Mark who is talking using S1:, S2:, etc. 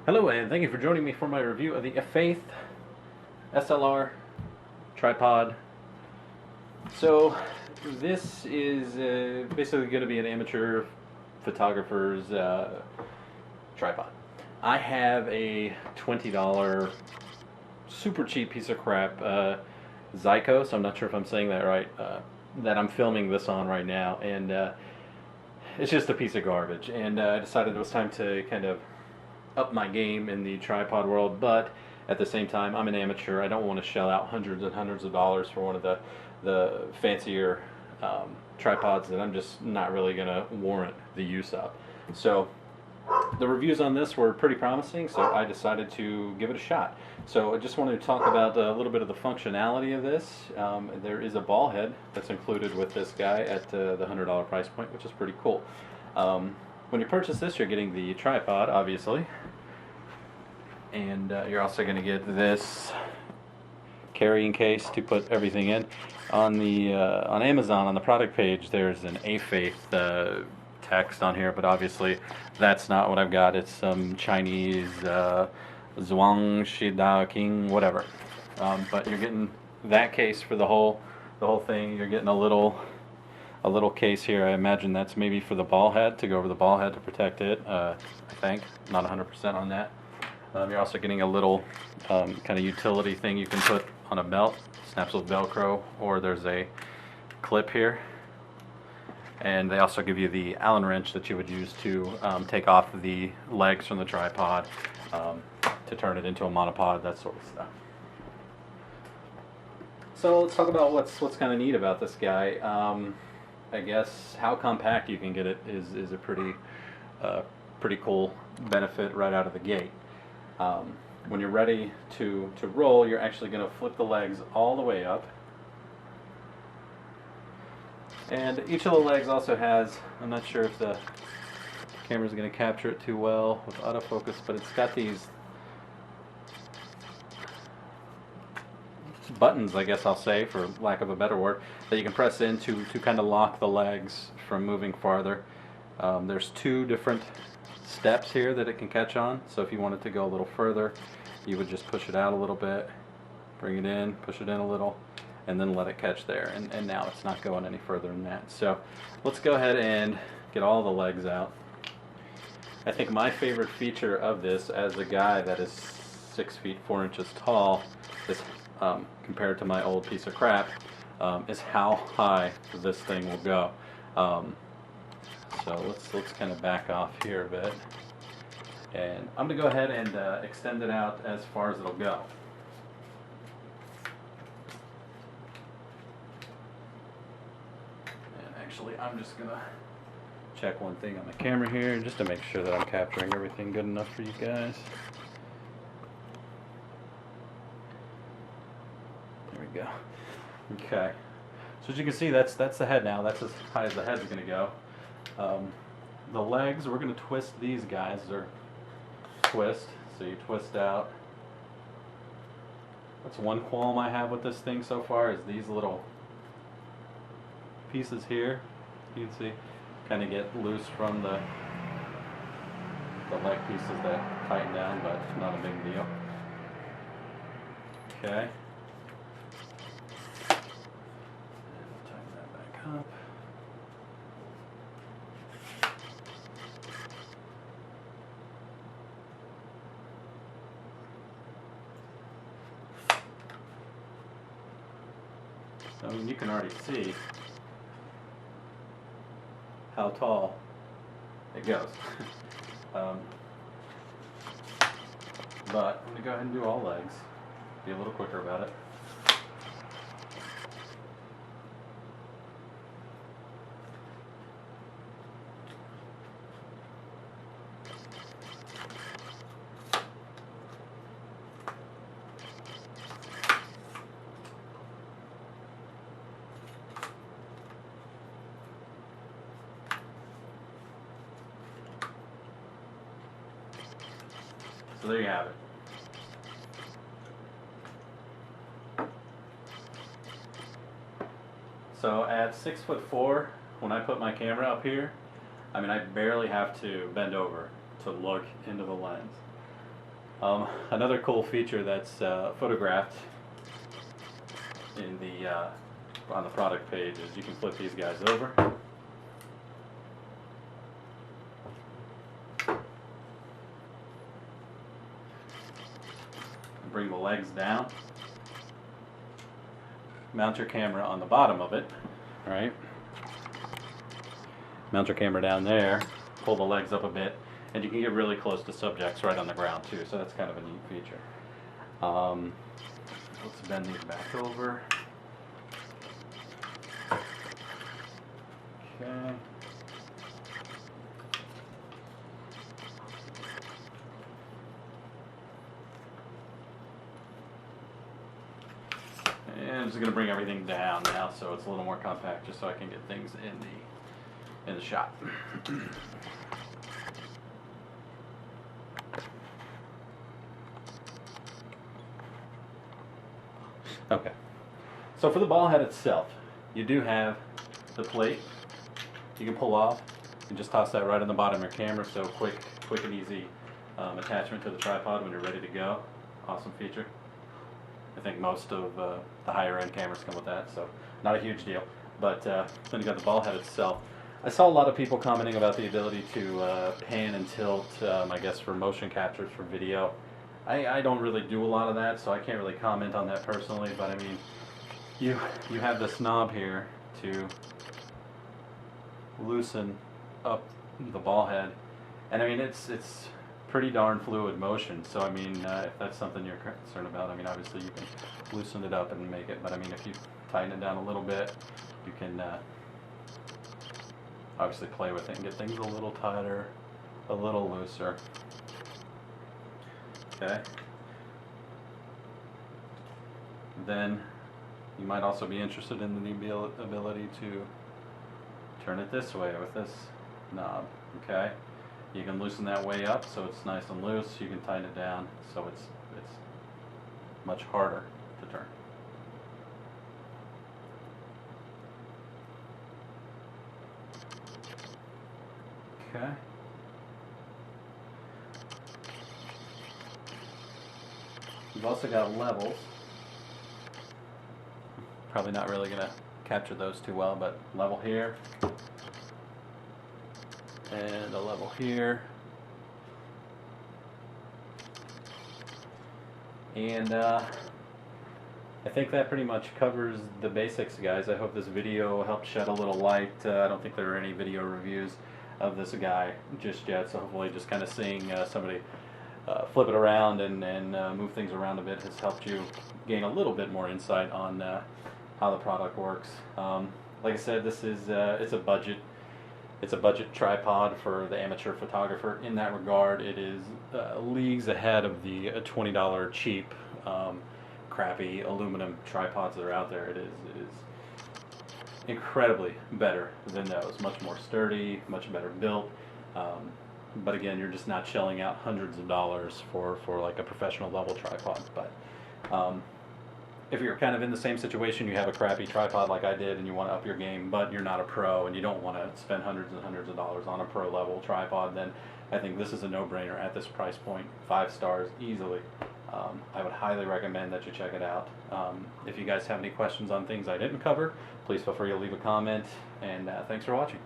S1: Hello, and thank you for joining me for my review of the Faith SLR tripod. So, this is basically going to be an amateur photographer's tripod. I have a $20 super cheap piece of crap Zycos. I'm not sure if I'm saying that right. That I'm filming this on right now, and it's just a piece of garbage. And I decided it was time to kind of up my game in the tripod world, but at the same time, I'm an amateur. I don't want to shell out hundreds and hundreds of dollars for one of the fancier tripods that I'm just not really going to warrant the use of. So the reviews on this were pretty promising, so I decided to give it a shot. So I just wanted to talk about a little bit of the functionality of this. There is a ball head that's included with this guy at the $100 price point, which is pretty cool. When you purchase this, you're getting the tripod, obviously, and you're also going to get this carrying case to put everything in. On the on Amazon, on the product page, there's an A-Faith text on here, but obviously that's not what I've got. It's some Chinese Zhuang Shidao King, whatever. But you're getting that case for the whole thing. You're getting a little case here. I imagine that's maybe for the ball head, to go over the ball head to protect it. I think, not 100% on that. You're also getting a little kind of utility thing you can put on a belt. Snaps with Velcro, or there's a clip here. And they also give you the Allen wrench that you would use to take off the legs from the tripod, to turn it into a monopod, that sort of stuff. So let's talk about what's kind of neat about this guy. I guess how compact you can get it is a pretty cool benefit right out of the gate. When you're ready to roll, you're actually going to flip the legs all the way up. And each of the legs also has, I'm not sure if the camera's going to capture it too well with autofocus, but it's got these buttons, I guess I'll say, for lack of a better word, that you can press in to kind of lock the legs from moving farther. There's two different steps here that it can catch on, so if you wanted to go a little further, you would just push it out a little bit, bring it in, push it in a little, and then let it catch there, and now it's not going any further than that. So let's go ahead and get all the legs out. I think my favorite feature of this, as a guy that is 6 feet 4 inches tall, is compared to my old piece of crap, is how high this thing will go. So let's kind of back off here a bit, and I'm going to go ahead and extend it out as far as it'll go. And actually, I'm just going to check one thing on my camera here, just to make sure that I'm capturing everything good enough for you guys. There we go. Okay. So as you can see, that's the head now. That's as high as the head's going to go. The legs, we're going to twist these guys. They're twist, so you twist out. That's one qualm I have with this thing so far, is these little pieces here. You can see kind of get loose from the leg pieces that tighten down, but not a big deal. Okay. And tighten that back up. I mean, you can already see how tall it goes. But I'm going to go ahead and do all legs. Be a little quicker about it. So there you have it. So at 6'4", when I put my camera up here, I mean, I barely have to bend over to look into the lens. Another cool feature that's photographed in the on the product page is you can flip these guys over. Bring the legs down. Mount your camera on the bottom of it. All right. Mount your camera down there. Pull the legs up a bit, and you can get really close to subjects right on the ground too. So that's kind of a neat feature. Let's bend these back over. Okay. And I'm just going to bring everything down now so it's a little more compact, just so I can get things in the shot. Okay. So for the ball head itself, you do have the plate you can pull off and just toss that right on the bottom of your camera. So quick and easy attachment to the tripod when you're ready to go. Awesome feature. I think most of the higher end cameras come with that, so not a huge deal. But then you got the ball head itself. I saw a lot of people commenting about the ability to pan and tilt, I guess for motion captures for video. I don't really do a lot of that, so I can't really comment on that personally, but I mean, you have this knob here to loosen up the ball head, and I mean it's pretty darn fluid motion, so I mean if that's something you're concerned about, I mean obviously you can loosen it up and make it, but I mean if you tighten it down a little bit, you can obviously play with it and get things a little tighter, a little looser. Okay. Then you might also be interested in the ability to turn it this way with this knob. Okay. You can loosen that way up so it's nice and loose. You can tighten it down so it's much harder to turn. Okay. You've also got levels. Probably not really going to capture those too well, but level here. And a level here. And I think that pretty much covers the basics, guys. I hope this video helped shed a little light. I don't think there are any video reviews of this guy just yet, so hopefully just kind of seeing somebody flip it around and move things around a bit has helped you gain a little bit more insight on how the product works. Like I said, this is it's a budget tripod for the amateur photographer. In that regard, it is leagues ahead of the $20 cheap crappy aluminum tripods that are out there. It is incredibly better than those. Much more sturdy, much better built. But again, you're just not shelling out hundreds of dollars for like a professional level tripod. But if you're kind of in the same situation, you have a crappy tripod like I did and you want to up your game, but you're not a pro and you don't want to spend hundreds and hundreds of dollars on a pro level tripod, then I think this is a no-brainer at this price point. 5 stars easily. I would highly recommend that you check it out. If you guys have any questions on things I didn't cover, please feel free to leave a comment, and thanks for watching.